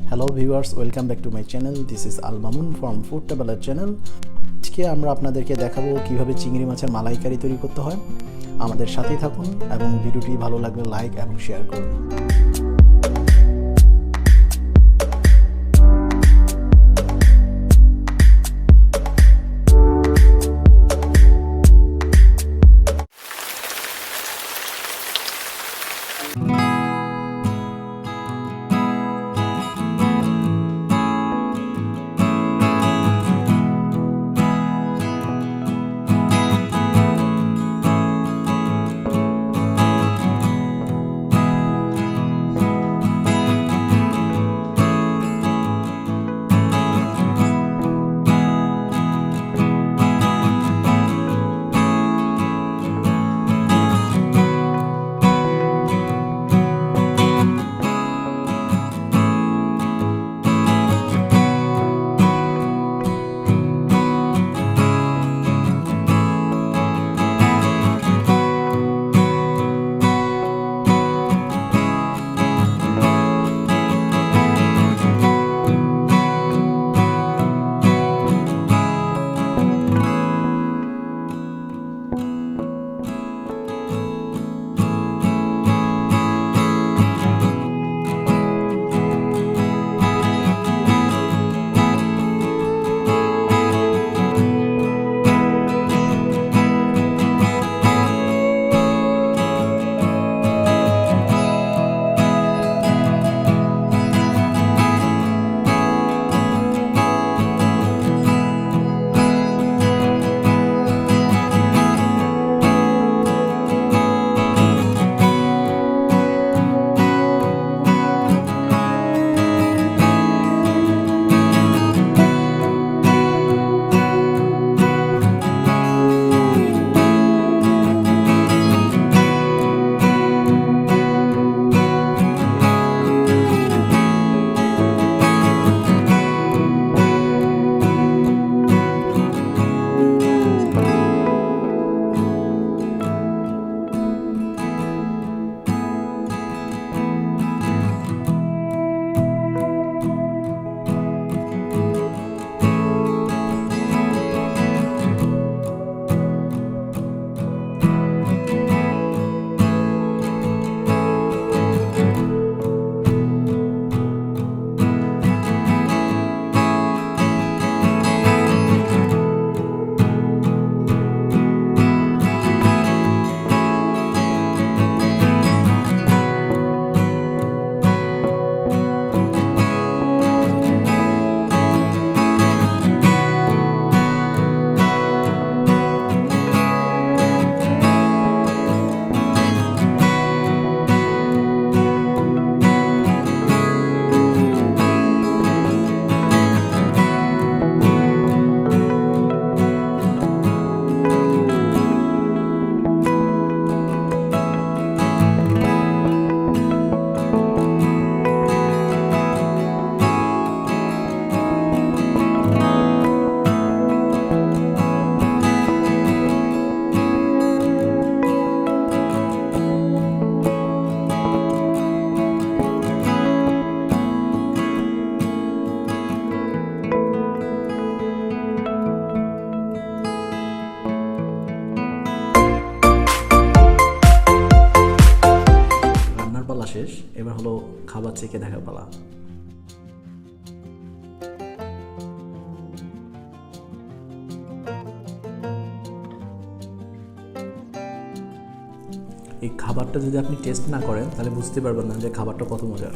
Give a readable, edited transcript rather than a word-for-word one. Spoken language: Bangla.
Hello viewers, welcome back to my channel. This is Al Mamun from food traveller channel. আজকে আমরা আপনাদেরকে দেখাবো কিভাবে চিংড়ি মাছের মালাইকারি তৈরি করতে হয়। আমাদের সাথেই থাকুন এবং ভিডিওটি ভালো লাগলে লাইক এবং শেয়ার করুন। শেষ, এবার হলো খাবার চেখে দেখার পালা। এই খাবারটা যদি আপনি টেস্ট না করেন তাহলে বুঝতে পারবেন না যে খাবারটা কত মজার।